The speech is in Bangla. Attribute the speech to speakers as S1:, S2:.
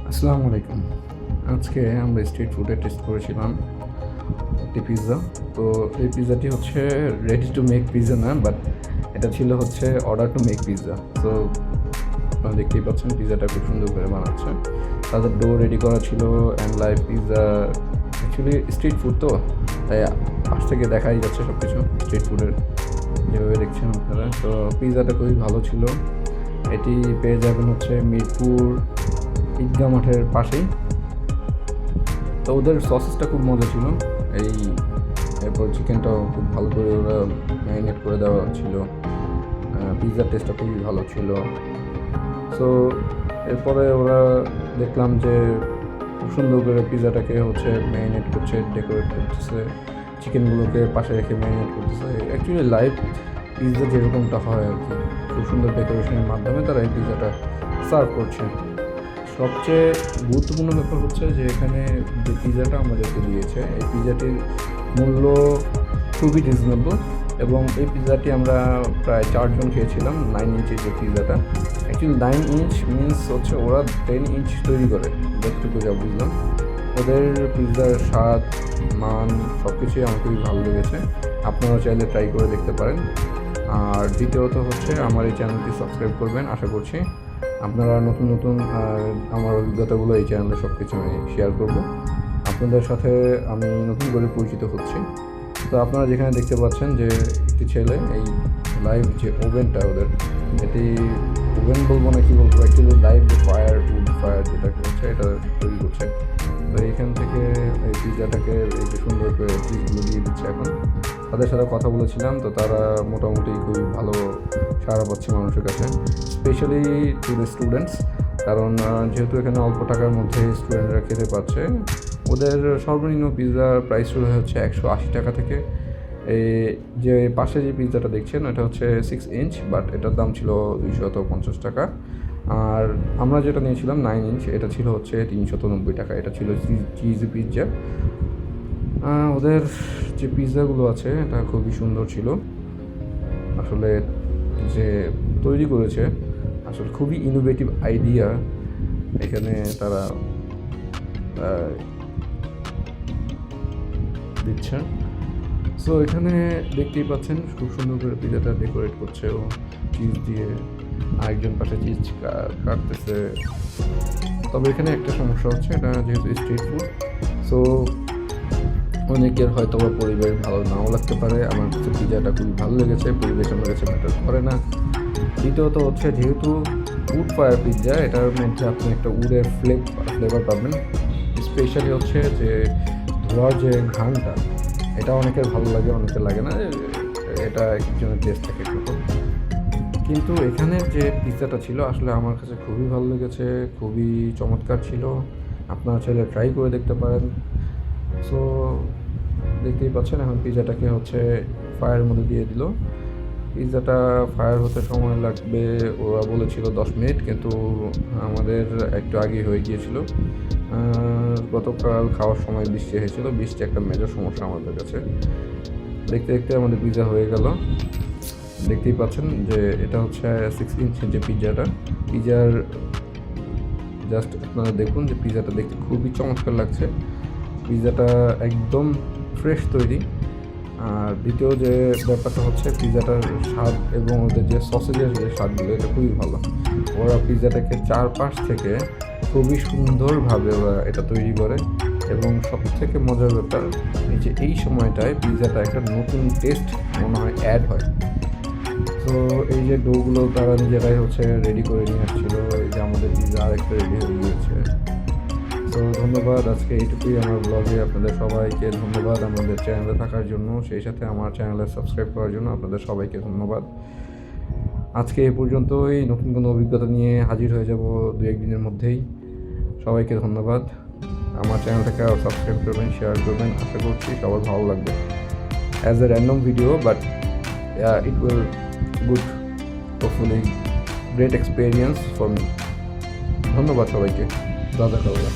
S1: আসসালামু আলাইকুম। আজকে আমরা স্ট্রিট ফুডে টেস্ট করেছিলাম একটি পিৎজা। তো এই পিৎজাটি হচ্ছে রেডি টু মেক পিৎজা না, বাট এটা ছিল হচ্ছে অর্ডার টু মেক পিৎজা। তো আপনারা দেখতেই পাচ্ছেন পিৎজাটা খুব সুন্দর করে বানাচ্ছে। তাদের ডো রেডি করা ছিল and live pizza. Actually street food তো, তাই পাশ থেকে দেখাই যাচ্ছে সব কিছু স্ট্রিট ফুডের যেভাবে দেখছেন আপনারা। তো পিৎজাটা খুবই ভালো ছিল। এটি পেয়ে যাবেন হচ্ছে মিরপুর ঈদগাহ মাঠের পাশেই। তো ওদের সসেসটা খুব মজা ছিল। এরপর চিকেনটাও খুব ভালো করে ওরা ম্যারিনেট করে দেওয়া ছিল। পিৎজার টেস্টটা খুবই ভালো ছিল। সো এরপরে ওরা দেখলাম যে খুব সুন্দর করে পিৎজাটাকে হচ্ছে ম্যারিনেট করছে, ডেকোরেট করতেছে, চিকেনগুলোকে পাশে রেখে ম্যারিনেট করতেছে। অ্যাকচুয়ালি লাইভ পিৎজা যেরকমটা হয় আর কি, খুব সুন্দর ডেকোরেশনের মাধ্যমে তারা এই পিৎজাটা সার্ভ করছে। সবচেয়ে গুরুত্বপূর্ণ ব্যাপার হচ্ছে যে এখানে যে পিৎজাটা আমাদেরকে দিয়েছে, এই পিৎজাটির মূল্য খুবই রিজনেবল এবং এই পিৎজাটি আমরা প্রায় 4 জন খেয়েছিলাম। 9 ইঞ্চের যে পিৎজাটা, অ্যাকচুয়ালি 9 ইঞ্চ মিনস হচ্ছে ওরা 10 ইঞ্চ তৈরি করে, যতটুকু যা বুঝলাম। ওদের পিৎজার স্বাদ, মান সব কিছুই আমার খুবই ভালো লেগেছে। আপনারা চাইলে ট্রাই করে দেখতে পারেন। আর দ্বিতীয়ত হচ্ছে আমার এই চ্যানেলটি সাবস্ক্রাইব করবেন, আশা করছি। আপনারা নতুন নতুন আমার অভিজ্ঞতাগুলো এই চ্যানেলে সব কিছু আমি শেয়ার করব। আপনাদের সাথে আমি নতুন করে পরিচিত হচ্ছি। তো আপনারা যেখানে দেখতে পাচ্ছেন যে একটি ছেলে এই লাইভ যে ওভেনটা ওদের, এটি ওভেন বলবো না কি বলবো, অ্যাকচুয়ালি লাইভ যে উড ফায়ার যেটা করছে এটা তৈরি করছে। তো এইখান থেকে এই পিৎজাটাকে এই যে সুন্দর করে চিজগুলো দিয়ে দিচ্ছে। এখন তাদের সাথে কথা বলেছিলাম, তো তারা মোটামুটি খুবই ভালো সাড়া পাচ্ছে মানুষের কাছে, স্পেশালি টু দ্য স্টুডেন্টস। কারণ যেহেতু এখানে অল্প টাকার মধ্যে স্টুডেন্টরা খেতে পাচ্ছে। ওদের সর্বনিম্ন পিৎজার প্রাইস শুরু হচ্ছে 180 টাকা থেকে। এই যে পাশে যে পিৎজাটা দেখছেন এটা হচ্ছে 6 ইঞ্চ, বাট এটার দাম ছিল 250 টাকা। আর আমরা যেটা নিয়েছিলাম 9 ইঞ্চ, এটা ছিল হচ্ছে 390 টাকা। এটা ছিল চিজি পিৎজা। ওদের যে পিৎজাগুলো আছে এটা খুবই সুন্দর ছিল। আসলে যে তৈরি করেছে আসলে খুবই ইনোভেটিভ আইডিয়া এখানে তারা দিচ্ছে। সো এখানে দেখতেই পাচ্ছেন খুব সুন্দর করে পিৎজাটা ডেকোরেট করছে ও চিজ দিয়ে, আরেকজন পাশে চিজ কাটতেছে। তবে এখানে একটা সমস্যা হচ্ছে, এটা যেহেতু স্ট্রিট ফুড, সো অনেকের হয়তো বা পরিবেশ ভালো নাও লাগতে পারে। আমার কাছে পিৎজাটা খুবই ভালো লেগেছে, পরিবেশ আমার কাছে ম্যাটার করে না। দ্বিতীয়ত হচ্ছে যেহেতু উড ফায়ার পিৎজা, এটার মধ্যে আপনি একটা উডের ফ্লেভার পাবেন। স্পেশালি হচ্ছে যে ধোয়ার যে ঘ্রাণটা, এটা অনেকের ভালো লাগে, অনেকের লাগে না। এটা একজনের টেস্ট থাকে একটু। কিন্তু এখানের যে পিৎজাটা ছিল আসলে আমার কাছে খুবই ভালো লেগেছে, খুবই চমৎকার ছিল। আপনারা চাইলে ট্রাই করে দেখতে পারেন। সো দেখতেই পাচ্ছেন এখন পিৎজাটাকে হচ্ছে ফায়ারের মধ্যে দিয়ে দিল। পিৎজাটা ফায়ার হতে সময় লাগবে ওরা বলেছিল 10 মিনিট, কিন্তু আমাদের একটু আগে হয়ে গিয়েছিল। গতকাল খাওয়ার সময় বৃষ্টি হয়েছিল, বৃষ্টি একটা মেজর সমস্যা আমাদের কাছে। দেখতে দেখতে আমাদের পিৎজা হয়ে গেল। দেখতেই পাচ্ছেন যে এটা হচ্ছে 6 ইঞ্চের যে পিৎজার জাস্ট আপনারা দেখুন যে পিৎজাটা দেখতে খুবই চমৎকার লাগছে। পিৎজাটা একদম ফ্রেশ তৈরি। আর দ্বিতীয় যে ব্যাপারটা হচ্ছে পিৎজাটার স্বাদ এবং ওদের যে সসেজের যে স্বাদগুলো, এটা খুবই ভালো। ওরা পিৎজাটাকে চারপাশ থেকে খুবই সুন্দরভাবে ওরা এটা তৈরি করে এবং সবথেকে মজার ব্যাপার এই সময়টায় পিৎজাটা একটা নতুন টেস্ট মনে হয় অ্যাড হয়। তো এই যে ডোগুলো তারা নিজেরাই হচ্ছে রেডি করে নিয়ে আসছিলো। এই যে আমাদের পিৎজা আরেকটা রেডি হয়ে গিয়েছে। তো ধন্যবাদ, আজকে এইটুকুই আমার ব্লগে। আপনাদের সবাইকে ধন্যবাদ আমাদের চ্যানেলে থাকার জন্য, সেই সাথে আমার চ্যানেলে সাবস্ক্রাইব করার জন্য আপনাদের সবাইকে ধন্যবাদ। আজকে এ পর্যন্তই। নতুন কোনো অভিজ্ঞতা নিয়ে হাজির হয়ে যাব 2-1 দিনের মধ্যেই। সবাইকে ধন্যবাদ। আমার চ্যানেলটাকে সাবস্ক্রাইব করবেন, শেয়ার করবেন, আশা করছি সবার ভালো লাগবে। As a random video, but it will good, hopefully great experience for me. ধন্যবাদ সবাইকে। জাযাকাল্লাহ।